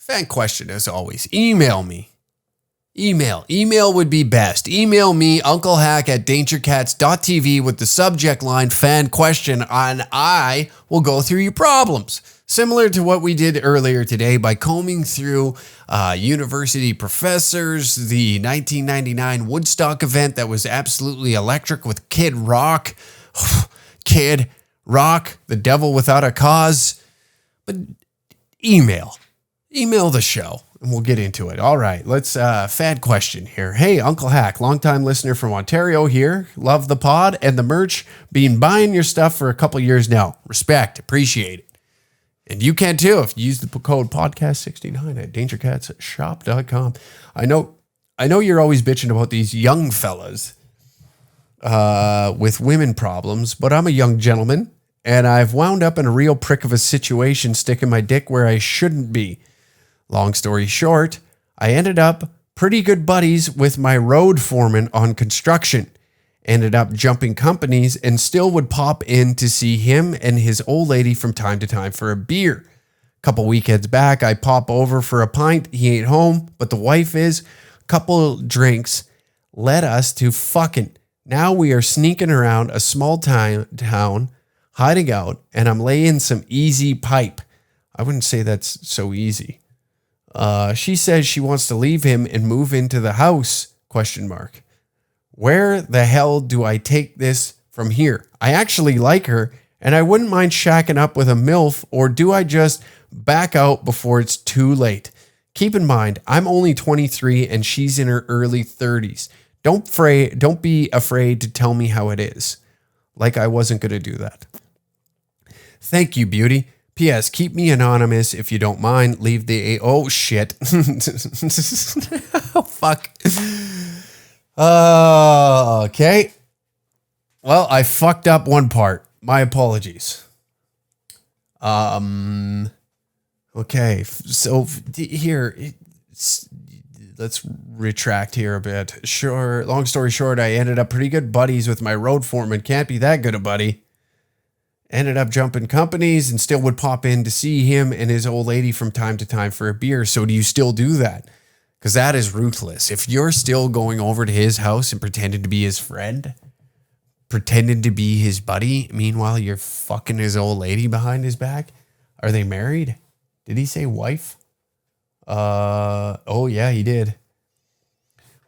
Fan question, as always. Email me. Email would be best. Email me, unclehack@dangercats.tv with the subject line fan question, and I will go through your problems. Similar to what we did earlier today by combing through university professors, the 1999 Woodstock event that was absolutely electric with Kid Rock. Kid Rock, the devil without a cause. But email the show. And we'll get into it. All right, let's Fad question here. Hey, Uncle Hack, longtime listener from Ontario here. Love the pod and the merch. Been buying your stuff for a couple years now. Respect, appreciate it. And you can too if you use the code podcast69 at dangercatshop.com. I know you're always bitching about these young fellas with women problems, but I'm a young gentleman and I've wound up in a real prick of a situation sticking my dick where I shouldn't be. Long story short, I ended up pretty good buddies with my road foreman on construction. Ended up jumping companies and still would pop in to see him and his old lady from time to time for a beer. Couple weekends back, I pop over for a pint. He ain't home, but the wife is. Couple drinks led us to fucking. Now we are sneaking around a small town, hiding out, and I'm laying some easy pipe. I wouldn't say that's so easy. She says she wants to leave him and move into the house, ? Where the hell do I take this from here? I actually like her, and I wouldn't mind shacking up with a MILF, or do I just back out before it's too late? Keep in mind, I'm only 23 and she's in her early 30s. Don't be afraid to tell me how it is. Like I wasn't going to do that. Thank you, beauty. P.S. Keep me anonymous if you don't mind. Leave the... Oh, shit. Oh, fuck. Okay. Well, I fucked up one part. My apologies. Okay. So here, let's retract here a bit. Sure. Long story short, I ended up pretty good buddies with my road foreman. Can't be that good a buddy. Ended up jumping companies and still would pop in to see him and his old lady from time to time for a beer. So do you still do that? Because that is ruthless. If you're still going over to his house and pretending to be his friend, pretending to be his buddy, meanwhile you're fucking his old lady behind his back. Are they married? Did he say wife? Oh yeah, he did.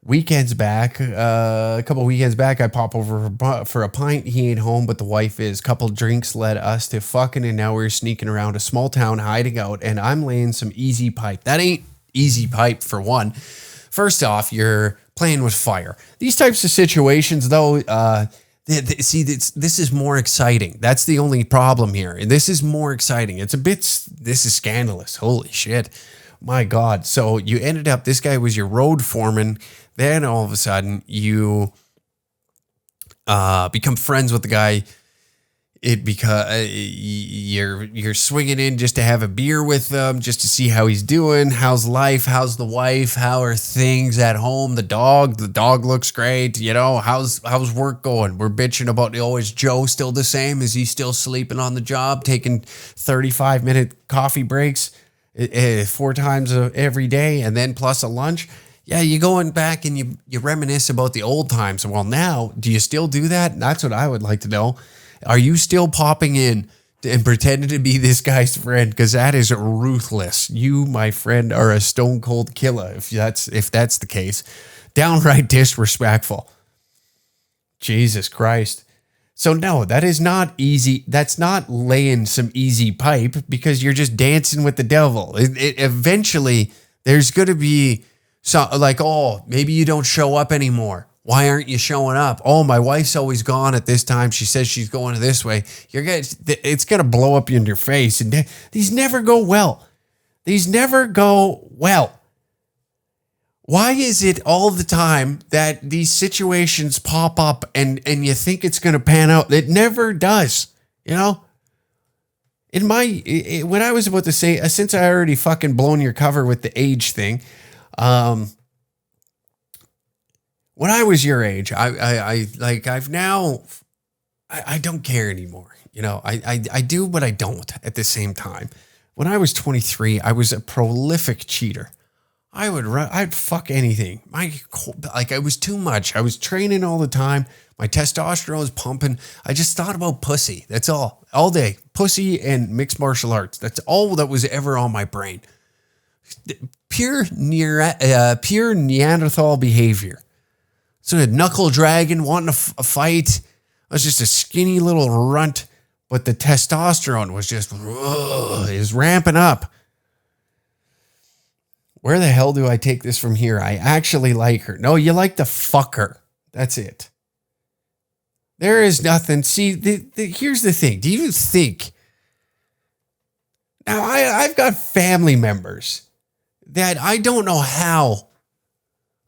Weekends back, a couple weekends back, I pop over for a pint. He ain't home, but the wife is. Couple drinks led us to fucking, and now we're sneaking around a small town hiding out, and I'm laying some easy pipe. That ain't easy pipe for one. First off, you're playing with fire. These types of situations, though, this is more exciting. That's the only problem here. And this is more exciting. This is scandalous. Holy shit. My God. So you ended up, this guy was your road foreman. Then all of a sudden you become friends with the guy. You're swinging in just to have a beer with them, just to see how he's doing. How's life? How's the wife? How are things at home? The dog looks great. You know, how's work going? We're bitching about, is Joe still the same? Is he still sleeping on the job, taking 35-minute coffee breaks 4 times every day, and then plus a lunch? Yeah, you going back and you reminisce about the old times. Well, now, do you still do that? That's what I would like to know. Are you still popping in and pretending to be this guy's friend? Because that is ruthless. You, my friend, are a stone cold killer. If that's the case, downright disrespectful. Jesus Christ. So no, that is not easy. That's not laying some easy pipe, because you're just dancing with the devil. Eventually, there's going to be some like, oh, maybe you don't show up anymore. Why aren't you showing up? Oh, my wife's always gone at this time. She says she's going this way. It's going to blow up in your face. And these never go well. Why is it all the time that these situations pop up and you think it's going to pan out? It never does, you know? When I was about to say, since I already fucking blown your cover with the age thing, when I was your age, I don't care anymore. You know, I do, but I don't at the same time. When I was 23, I was a prolific cheater. I'd fuck anything. It was too much. I was training all the time. My testosterone was pumping. I just thought about pussy. That's all day. Pussy and mixed martial arts. That's all that was ever on my brain. Pure Neanderthal behavior. So a knuckle dragon wanting a fight. I was just a skinny little runt, but the testosterone was just is ramping up. Where the hell do I take this from here? I actually like her. No, you like to fuck her. That's it. There is nothing. See, here's the thing. Do you think? Now, I've got family members that I don't know how.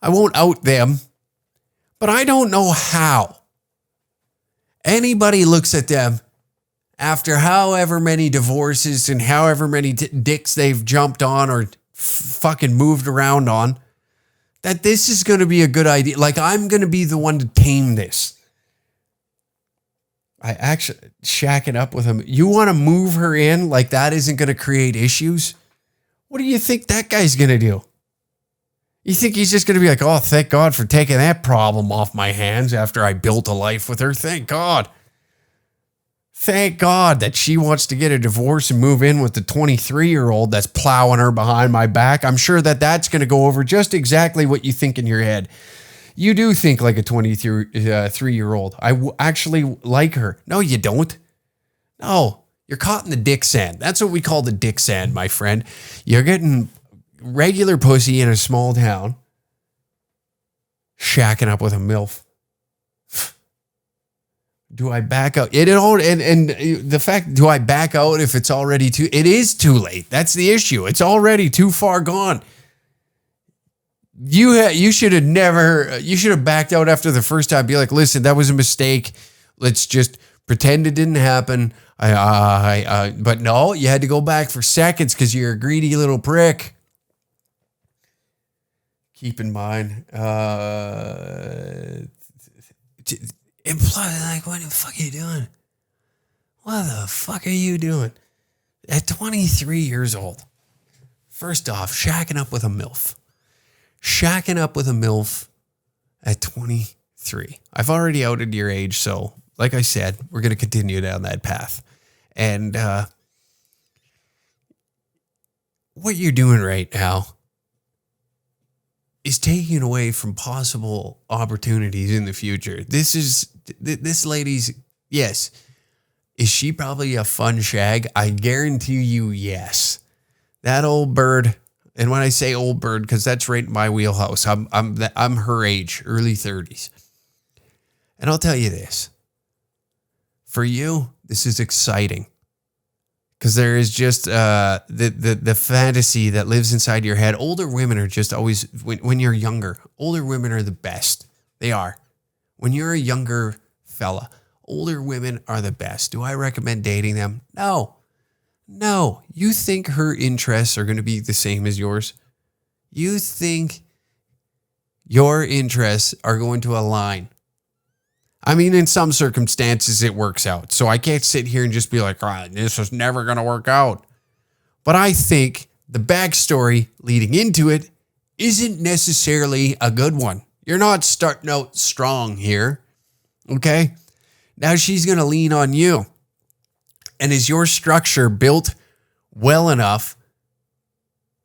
I won't out them, but I don't know how anybody looks at them after however many divorces and however many dicks they've jumped on or fucking moved around on, that this is going to be a good idea. Like, I'm going to be the one to tame this. I actually shacking up with him. You want to move her in like that isn't going to create issues? What do you think that guy's going to do? You think he's just going to be like, oh, thank God for taking that problem off my hands after I built a life with her? Thank God. Thank God that she wants to get a divorce and move in with the 23-year-old that's plowing her behind my back. I'm sure that that's going to go over just exactly what you think in your head. You do think like a 23-year-old. I actually like her. No, you don't. No, you're caught in the dick sand. That's what we call the dick sand, my friend. You're getting regular pussy in a small town, shacking up with a MILF. Do I back out? And the fact, do I back out if it's already it is too late. That's the issue. It's already too far gone. You should have backed out after the first time. Be like, listen, that was a mistake. Let's just pretend it didn't happen. But no, you had to go back for seconds because you're a greedy little prick. Keep in mind, imply like, what the fuck are you doing? What the fuck are you doing? At 23 years old, first off, shacking up with a MILF. Shacking up with a MILF at 23. I've already outed your age, so like I said, we're going to continue down that path. And what you're doing right now is taking away from possible opportunities in the future. This lady's, yes. Is she probably a fun shag? I guarantee you, yes. That old bird, and when I say old bird, because that's right in my wheelhouse, I'm her age, early 30s. And I'll tell you this. For you, this is exciting. Because there is just the fantasy that lives inside your head. Older women are just always, when you're younger, older women are the best. They are. When you're a younger fella, older women are the best. Do I recommend dating them? No. You think her interests are going to be the same as yours? You think your interests are going to align? I mean, in some circumstances, it works out. So I can't sit here and just be like, this is never going to work out. But I think the backstory leading into it isn't necessarily a good one. You're not starting out strong here. Okay? Now she's going to lean on you. And is your structure built well enough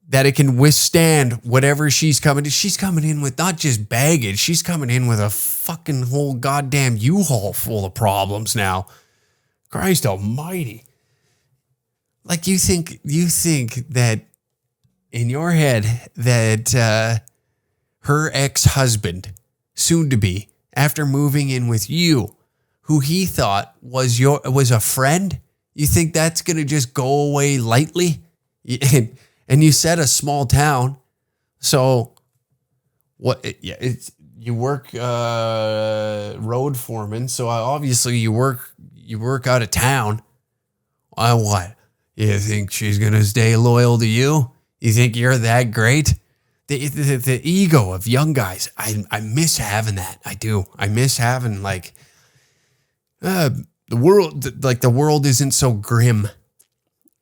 that it can withstand whatever she's coming to? She's coming in with not just baggage. She's coming in with a fucking whole goddamn U-Haul full of problems now. Christ almighty. Like you think that in your head that her ex-husband, soon to be, after moving in with you, who he thought was a friend, you think that's going to just go away lightly? And you said a small town. So what? You work road foreman. So obviously you work out of town. What? You think she's going to stay loyal to you? You think you're that great? The ego of young guys. I miss having that. I do. I miss having the world isn't so grim.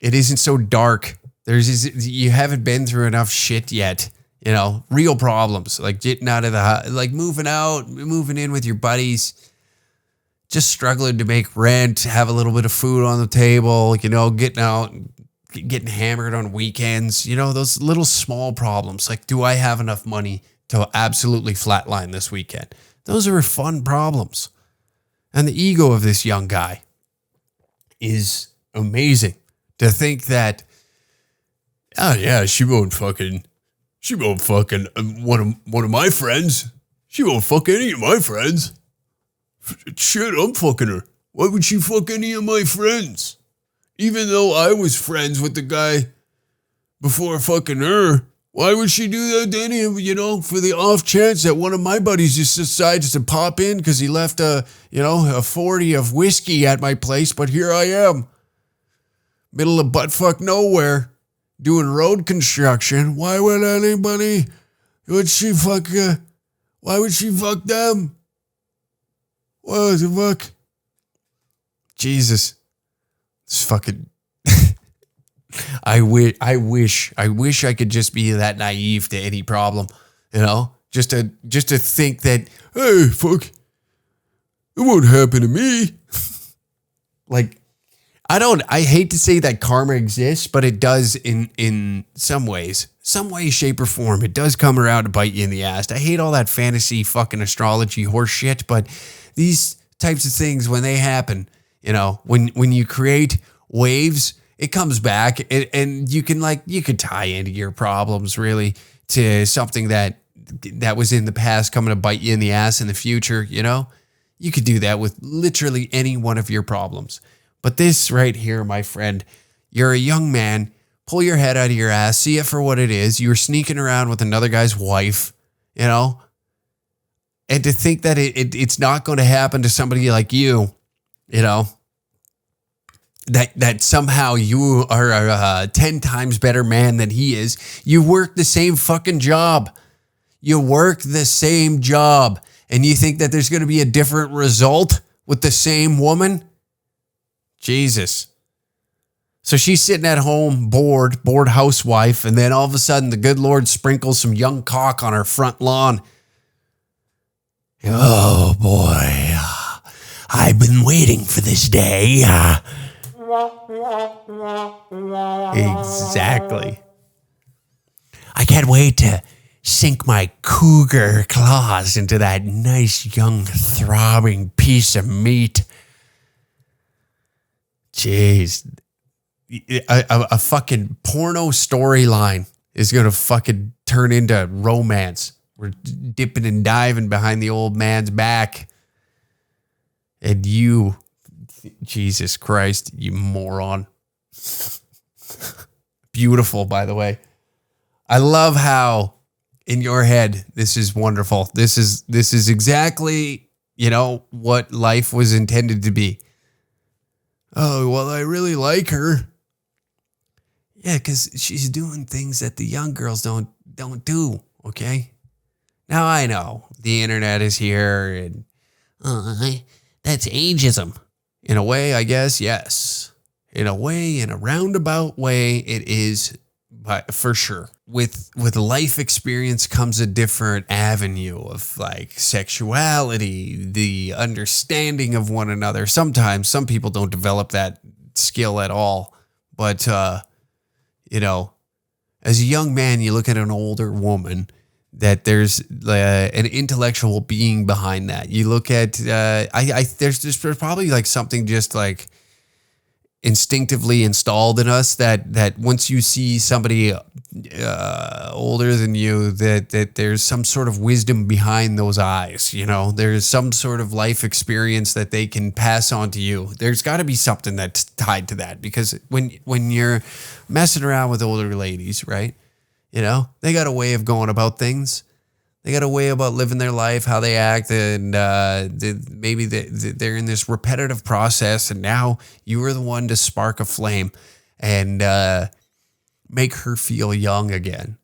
It isn't so dark. You haven't been through enough shit yet. You know, real problems like getting out of the house, like moving in with your buddies, just struggling to make rent, have a little bit of food on the table, you know, getting out, getting hammered on weekends, you know, those little small problems. Like, do I have enough money to absolutely flatline this weekend? Those are fun problems. And the ego of this young guy is amazing. To think that, oh yeah, she won't fuck one of my friends. She won't fuck any of my friends. Shit, I'm fucking her. Why would she fuck any of my friends? Even though I was friends with the guy before fucking her, why would she do that to any of, you know, for the off chance that one of my buddies just decides to pop in because he left a 40 of whiskey at my place, but here I am. Middle of buttfuck nowhere, doing road construction. Why would anybody? Why would she fuck them? What the fuck? Jesus, it's fucking. I wish I could just be that naive to any problem, you know, just to think that, hey, fuck, it won't happen to me. Like. I hate to say that karma exists, but it does in some way, shape, or form. It does come around to bite you in the ass. I hate all that fantasy fucking astrology horse shit, but these types of things, when they happen, you know, when you create waves, it comes back and you could tie into your problems really to something that was in the past coming to bite you in the ass in the future, you know? You could do that with literally any one of your problems. But this right here, my friend, you're a young man, pull your head out of your ass, see it for what it is. You're sneaking around with another guy's wife, you know? And to think that it's not going to happen to somebody like you, you know? That somehow you are a 10 times better man than he is. You work the same fucking job. You work the same job. And you think that there's going to be a different result with the same woman? Jesus. So she's sitting at home, bored housewife, and then all of a sudden the good Lord sprinkles some young cock on her front lawn. Oh boy, I've been waiting for this day. Exactly. I can't wait to sink my cougar claws into that nice young throbbing piece of meat. Jeez, a fucking porno storyline is going to fucking turn into romance. We're dipping and diving behind the old man's back. And you, Jesus Christ, you moron. Beautiful, by the way. I love how in your head, this is wonderful. This is exactly, you know, what life was intended to be. Oh, well, I really like her. Yeah, because she's doing things that the young girls don't do, okay? Now I know the internet is here, and that's ageism. In a way, I guess, yes. In a way, in a roundabout way, it is, but for sure. With life experience comes a different avenue of like sexuality, the understanding of one another. Sometimes some people don't develop that skill at all. But, you know, as a young man, you look at an older woman, that there's an intellectual being behind that. You look at, there's probably like something just like instinctively installed in us that once you see somebody older than you, that there's some sort of wisdom behind those eyes. You know, there's some sort of life experience that they can pass on to you. There's got to be something that's tied to that, because when you're messing around with older ladies, right? You know, they got a way of going about things. They got a way about living their life, how they act, and maybe they're in this repetitive process, and now you were the one to spark a flame and make her feel young again.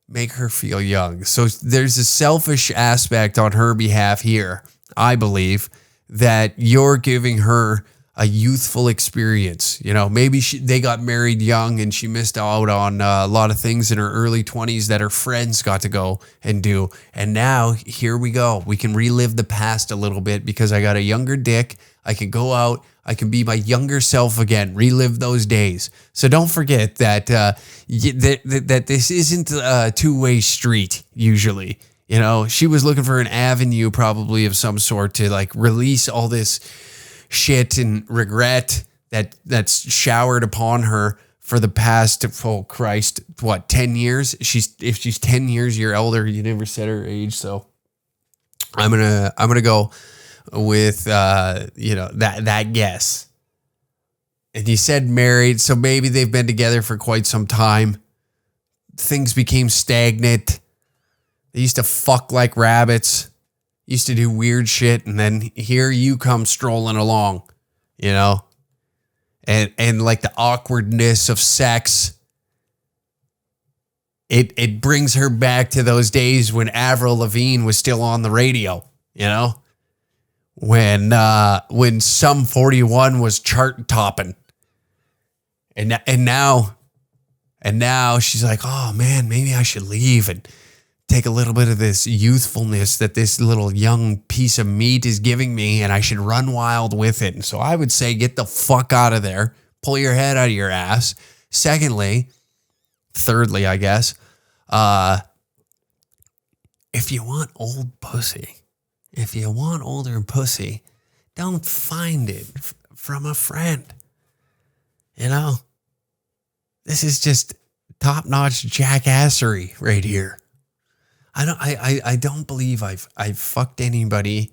Make her feel young. So there's a selfish aspect on her behalf here, I believe, that you're giving her a youthful experience. You know, maybe they got married young and she missed out on a lot of things in her early 20s that her friends got to go and do. And now here we go. We can relive the past a little bit because I got a younger dick. I can go out. I can be my younger self again, relive those days. So don't forget that that this isn't a two-way street usually. You know, she was looking for an avenue probably of some sort to like release all this shit and regret that's showered upon her for the past, oh Christ, what, 10 years? If she's 10 years your elder, you never said her age, so I'm gonna go with that guess. And you said married, so maybe they've been together for quite some time. Things became stagnant. They used to fuck like rabbits. Used to do weird shit, and then here you come strolling along, you know? And like the awkwardness of sex, it brings her back to those days when Avril Lavigne was still on the radio, you know? When Sum 41 was chart topping. And now she's like, oh man, maybe I should leave and take a little bit of this youthfulness that this little young piece of meat is giving me, and I should run wild with it. And so I would say, get the fuck out of there. Pull your head out of your ass. Thirdly, I guess, if you want old pussy, if you want older pussy, don't find it from a friend. You know, this is just top-notch jackassery right here. I don't believe I've fucked anybody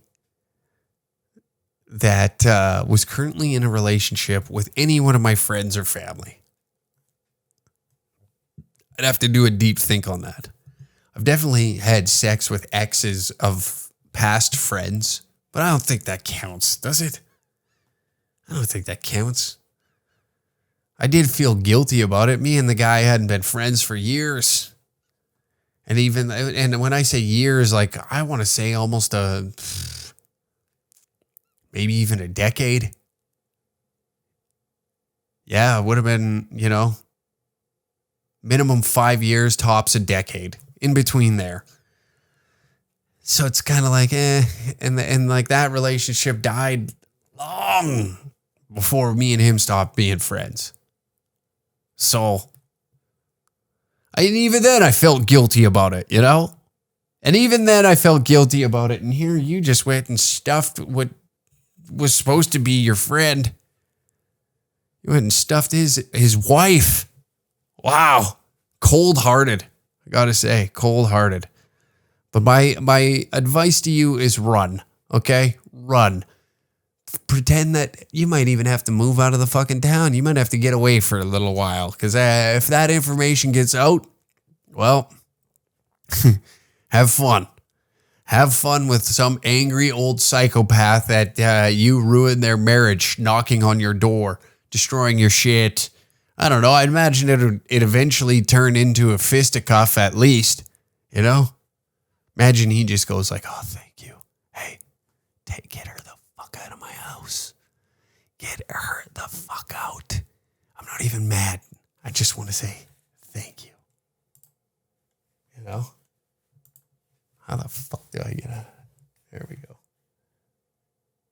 that was currently in a relationship with any one of my friends or family. I'd have to do a deep think on that. I've definitely had sex with exes of past friends, but I don't think that counts, does it? I don't think that counts. I did feel guilty about it. Me and the guy hadn't been friends for years. And when I say years, like I want to say almost maybe even a decade. Yeah, it would have been, minimum 5 years, tops a decade in between there. So it's kind of like, and like that relationship died long before me and him stopped being friends. So, and even then I felt guilty about it, And even then I felt guilty about it. And here you just went and stuffed what was supposed to be your friend. You went and stuffed his wife. Wow. Cold-hearted. I gotta say, cold-hearted. But my advice to you is run, okay? Run. Pretend that you might even have to move out of the fucking town. You might have to get away for a little while. Because if that information gets out, well, have fun. Have fun with some angry old psychopath that you ruined their marriage, knocking on your door, destroying your shit. I don't know. I'd imagine it eventually turned into a fisticuff at least, Imagine he just goes like, oh, thank you. Hey, get her the fuck out of my house. Get her the fuck out. I'm not even mad. I just want to say thank you. How the fuck do I get out? There we go.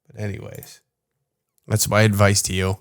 But anyways, that's my advice to you.